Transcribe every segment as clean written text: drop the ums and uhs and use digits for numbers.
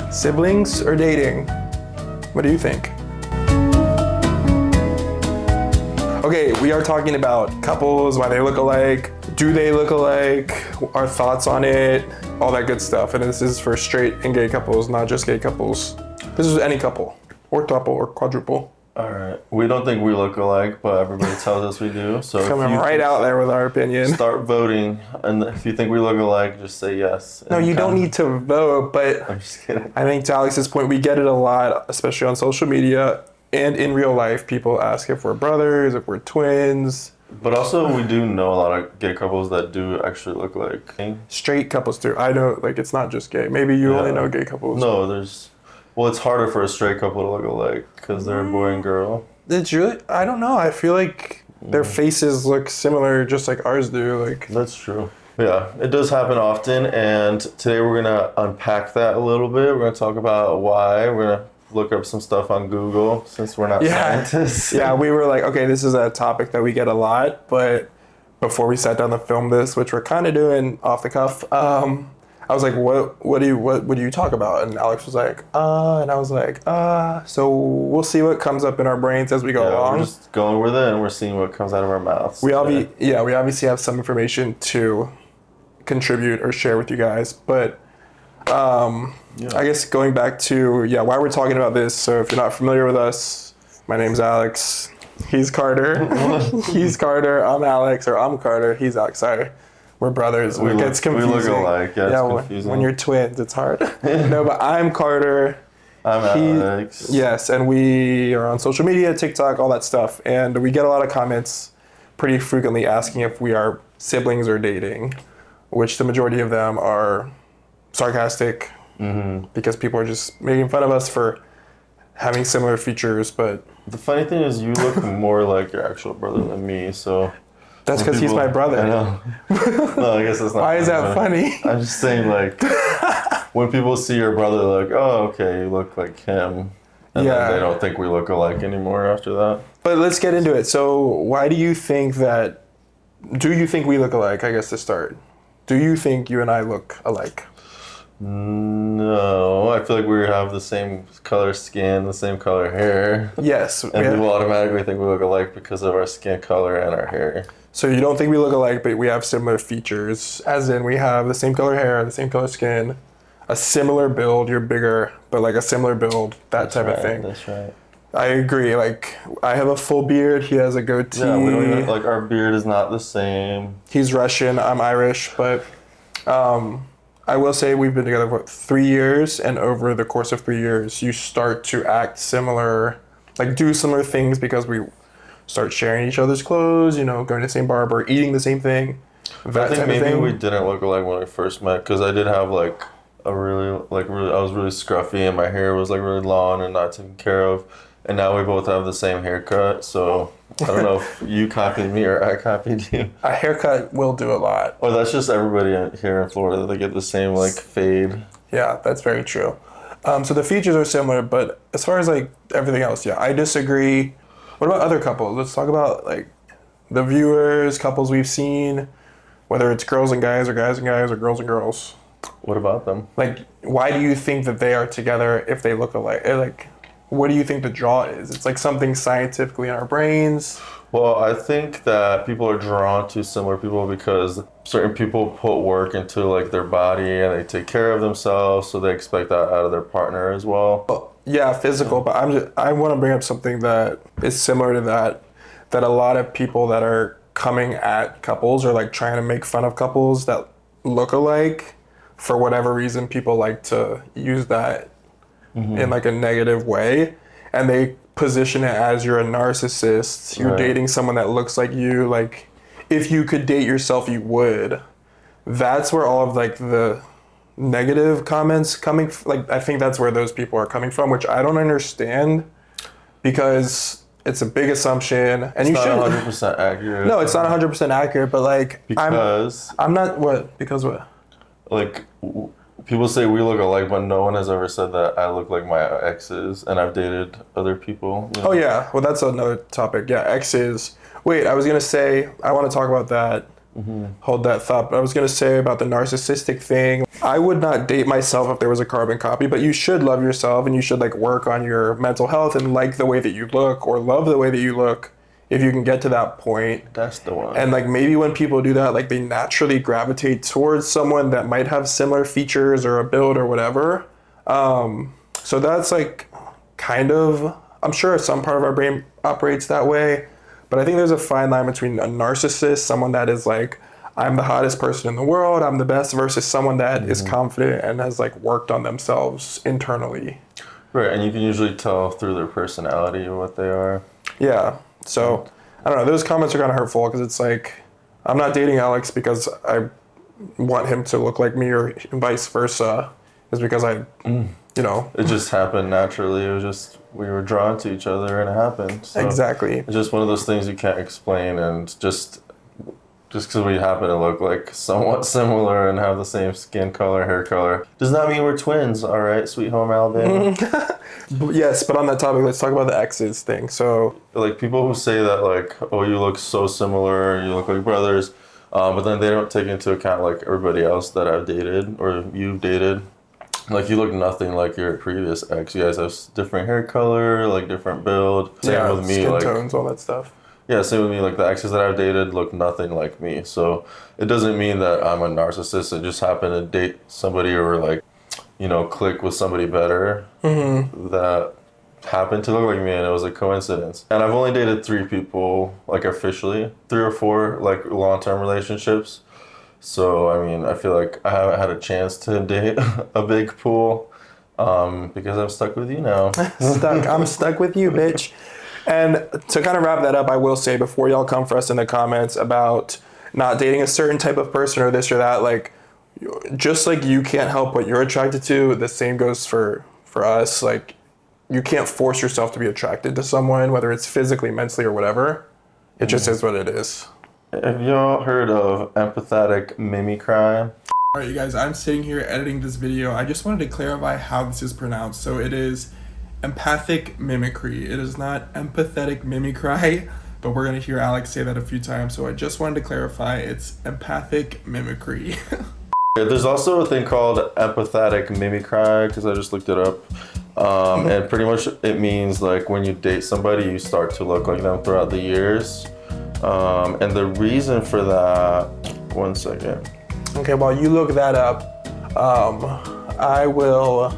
Siblings or dating? What do you think? Okay, we are talking about couples, why they look alike, do they look alike, our thoughts on it, all that good stuff. And this is for straight and gay couples, not just gay couples. This is any couple, or throuple, or quadruple. All right. We don't think we look alike, but everybody tells us we do. So coming right out there with our opinion. Start voting, and if you think we look alike, just say yes. No, you don't need to vote, but I'm just kidding. I think to Alex's point, we get it a lot, especially on social media and in real life. People ask if we're brothers, if we're twins. But also, we do know a lot of gay couples that do actually look like. Straight couples too. I know, like, it's not just gay. Maybe you only know gay couples. No, well, it's harder for a straight couple to look alike because they're a boy and girl. It's really, I don't know. I feel like their faces look similar, just like ours do. Like, that's true. Yeah, it does happen often, and today we're gonna unpack that a little bit. We're gonna talk about why. We're gonna look up some stuff on Google since we're not scientists. Yeah, we were like, okay, this is a topic that we get a lot, but before we sat down to film this, which we're kind of doing off the cuff, I was like, what do you talk about? And Alex was like, and I was like, so we'll see what comes up in our brains as we go along. We're just going with it, and we're seeing what comes out of our mouths. We obviously have some information to contribute or share with you guys, but I guess going back to why we're talking about this. So if you're not familiar with us, my name's Alex. He's Carter. He's Carter. I'm Alex, or I'm Carter. He's Alex. Sorry. We're brothers. It gets confusing. We look alike. Yeah, it's confusing. When you're twins, it's hard. No, but I'm Carter. I'm Alex. Yes, and we are on social media, TikTok, all that stuff. And we get a lot of comments pretty frequently asking if we are siblings or dating, which the majority of them are sarcastic because people are just making fun of us for having similar features. But the funny thing is you look more like your actual brother than me, so... That's because he's my brother. I know. No, I guess that's not Why is that funny? I'm just saying, like, when people see your brother, they're like, oh, okay, you look like him. And then they don't think we look alike anymore after that. But let's get into it. So why do you think we look alike, I guess, to start? Do you think you and I look alike? No, I feel like we have the same color skin, the same color hair. Yes. And people automatically think we look alike because of our skin color and our hair. So you don't think we look alike, but we have similar features, as in we have the same color hair, the same color skin, a similar build. You're bigger, but like a similar build, that type of thing. That's right. I agree. Like, I have a full beard. He has a goatee. Yeah, we don't even, like, our beard is not the same. He's Russian. I'm Irish, but I will say we've been together for 3 years, and over the course of 3 years, you start to act similar, like do similar things because we start sharing each other's clothes, going to the same barber, eating the same thing. I think maybe we didn't look alike when we first met because I did have like I was really scruffy and my hair was like really long and not taken care of. And now we both have the same haircut, so I don't know if you copied me or I copied you. A haircut will do a lot. Or that's just everybody here in Florida. They get the same like fade. Yeah, that's very true. So the features are similar, but as far as like everything else, I disagree. What about other couples? Let's talk about like the viewers, couples we've seen, whether it's girls and guys or guys and guys or girls and girls. What about them? Like, why do you think that they are together if they look alike? Like, what do you think the draw is? It's like something scientifically in our brains. Well, I think that people are drawn to similar people because certain people put work into like their body and they take care of themselves, so they expect that out of their partner as well. Yeah, physical, but I want to bring up something that is similar to that a lot of people that are coming at couples or like trying to make fun of couples that look alike, for whatever reason, people like to use that in like a negative way, and they position it as you're a narcissist, you're dating someone that looks like you, like if you could date yourself, you would. That's where all of like the negative comments I think that's where those people are coming from, which I don't understand because it's a big assumption and it's not 100% accurate. No, it's not 100% accurate, but like I'm not because what? Like people say we look alike, but no one has ever said that I look like my exes, and I've dated other people. Oh yeah, well that's another topic. Yeah, exes. Wait, I was gonna say I want to talk about that. hold that thought. But I was gonna say about the narcissistic thing. I would not date myself if there was a carbon copy, but you should love yourself and you should like work on your mental health and like the way that you look or love the way that you look if you can get to that point. That's the one. And like maybe when people do that, like they naturally gravitate towards someone that might have similar features or a build or whatever. So that's like kind of, I'm sure some part of our brain operates that way, but I think there's a fine line between a narcissist, someone that is like, I'm the hottest person in the world, I'm the best, versus someone that is confident and has like worked on themselves internally. Right, and you can usually tell through their personality what they are. Yeah. So I don't know. Those comments are kind of hurtful because it's like I'm not dating Alex because I want him to look like me or vice versa. It's because It just happened naturally. It was just we were drawn to each other and it happened. So exactly. It's just one of those things you can't explain, and just because we happen to look like somewhat similar and have the same skin color, hair color, does not mean we're twins. All right, Sweet Home Alabama. Yes, but on that topic, let's talk about the exes thing. So, like people who say that, like, oh, you look so similar, you look like brothers, but then they don't take into account like everybody else that I've dated or you've dated. Like you look nothing like your previous ex. You guys have different hair color, like different build. Same with me, skin like tones, all that stuff. yeah, same with me. Like the exes that I've dated look nothing like me. So it doesn't mean that I'm a narcissist. I just happen to date somebody or like, click with somebody better that happened to look like me, and it was a coincidence. And I've only dated 3 people, like officially, 3 or 4 like long-term relationships. So I mean, I feel like I haven't had a chance to date a big pool because I'm stuck with you now. I'm stuck with you, bitch. And to kind of wrap that up, I will say before y'all come for us in the comments about not dating a certain type of person or this or that, like just like you can't help what you're attracted to, the same goes for us. Like you can't force yourself to be attracted to someone, whether it's physically, mentally, or whatever. It just is what it is. Have y'all heard of empathetic mimicry? All right, you guys, I'm sitting here editing this video. I just wanted to clarify how this is pronounced. So it is empathic mimicry. It is not empathetic mimicry, but we're going to hear Alex say that a few times. So I just wanted to clarify it's empathic mimicry. There's also a thing called empathetic mimicry because I just looked it up. And pretty much it means like when you date somebody, you start to look like them throughout the years. And the reason for that, one second. Okay, while you look that up, I will.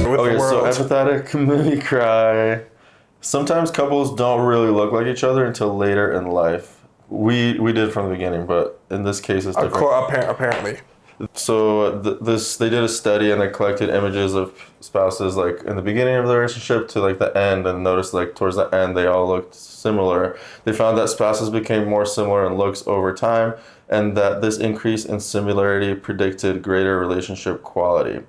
Okay, so empathetic mimicry. Sometimes couples don't really look like each other until later in life. We did from the beginning, but in this case it's different. Apparently. So they did a study and they collected images of spouses like in the beginning of the relationship to like the end, and noticed like towards the end they all looked similar. They found that spouses became more similar in looks over time, and that this increase in similarity predicted greater relationship quality.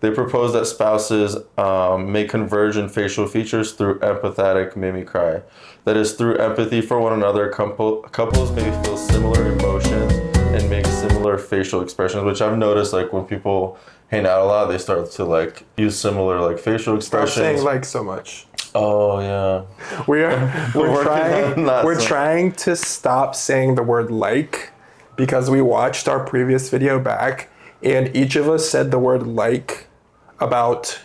They proposed that spouses may converge in facial features through empathetic mimicry. That is, through empathy for one another, couples may feel similar emotions and make similar facial expressions, which I've noticed like when people hang out a lot, they start to like use similar like facial expressions. Stop saying like so much. Oh yeah. We're trying to stop saying the word like because we watched our previous video back and each of us said the word like about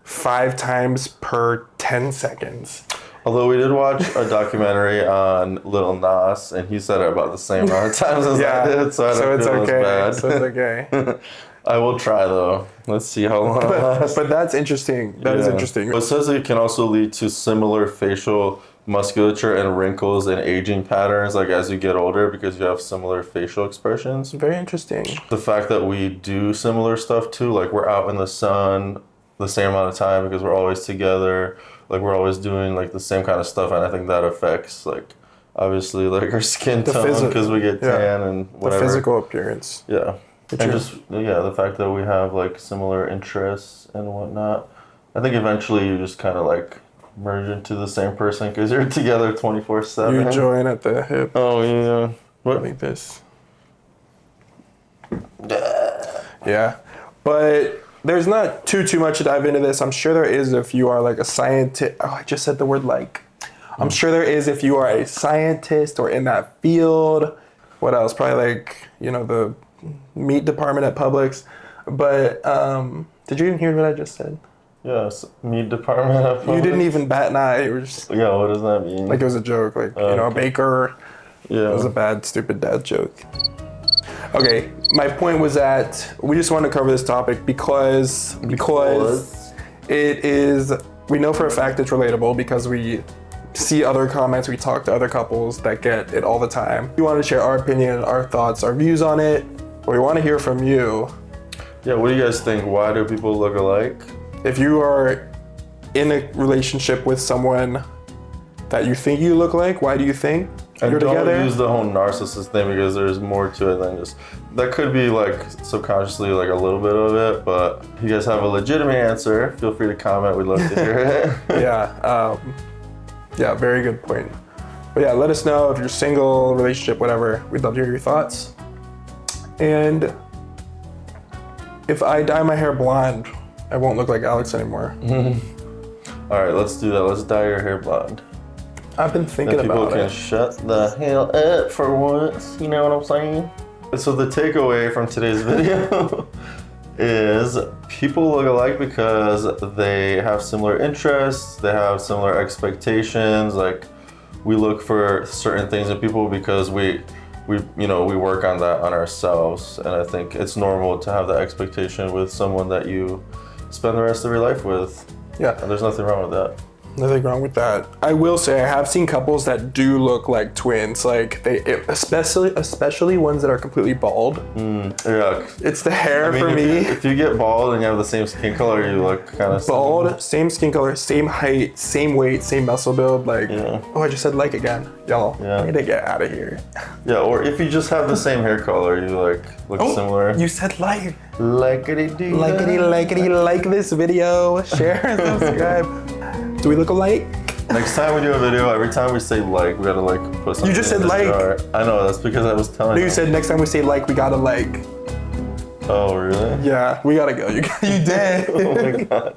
5 times per 10 seconds. Although we did watch a documentary on Lil Nas, and he said it about the same amount of times as I did, so I don't feel as bad. So it's okay. I will try though. Let's see how long it lasts. But that's interesting. That is interesting. It says it can also lead to similar facial musculature and wrinkles and aging patterns, like as you get older, because you have similar facial expressions. Very interesting. The fact that we do similar stuff too, like we're out in the sun the same amount of time because we're always together. Like we're always doing like the same kind of stuff, and I think that affects like obviously like our skin tone because we get tan and whatever. The physical appearance. Yeah. And just the fact that we have like similar interests and whatnot. I think eventually you just kind of like merge into the same person because you're together 24/7. You join at the hip. Oh yeah. What? Like this. Yeah, but there's not too much to dive into this. I'm sure there is if you are like a scientist. Oh, I just said the word like. I'm sure there is if you are a scientist or in that field. What else? Probably like, the meat department at Publix. But did you even hear what I just said? Yes, meat department at Publix. You didn't even bat an eye. It was just, Yeah, what does that mean? like it was a joke. Like, a baker. Yeah. It was a bad, stupid dad joke. Okay, my point was that we just wanted to cover this topic because it is, we know for a fact it's relatable because we see other comments, we talk to other couples that get it all the time. We want to share our opinion, our thoughts, our views on it, but we want to hear from you. Yeah, what do you guys think? Why do people look alike? If you are in a relationship with someone that you think you look like, why do you think And you're don't together? use the whole narcissist thing because there's more to it than just, that could be like subconsciously like a little bit of it, but if you guys have a legitimate answer, feel free to comment. We'd love to hear it. Yeah, very good point. But yeah, let us know if you're single, relationship, whatever. We'd love to hear your thoughts. And if I dye my hair blonde, I won't look like Alex anymore. All right, let's do that. Let's dye your hair blonde. I've been thinking Then people about can it. shut the hell up for once. You know what I'm saying? So the takeaway from today's video is people look alike because they have similar interests, they have similar expectations. Like, we look for certain things in people because we work on that on ourselves. And I think it's normal to have that expectation with someone that you spend the rest of your life with. Yeah, And there's nothing wrong with that. nothing wrong with that. I will say I have seen couples that do look like twins. Like especially ones that are completely bald. Yeah. It's the hair I mean, for me. If you get bald and you have the same skin color, you look kind of Bald, same skin color, same height, same weight, same muscle build. Like, Yeah. oh, I just said like again. Y'all, Yeah. I need to get out of here. Yeah, or if you just have the same hair color, you look similar. You said like. Likety-doo. Like this video, share, subscribe. Do we look alike? Next time we do a video, every time we say like, we gotta like put something. You just in said the like. jar. I know, that's because I was telling No, you said next time we say like, we gotta like. Oh, really? Yeah, we gotta go. You did. Oh my god.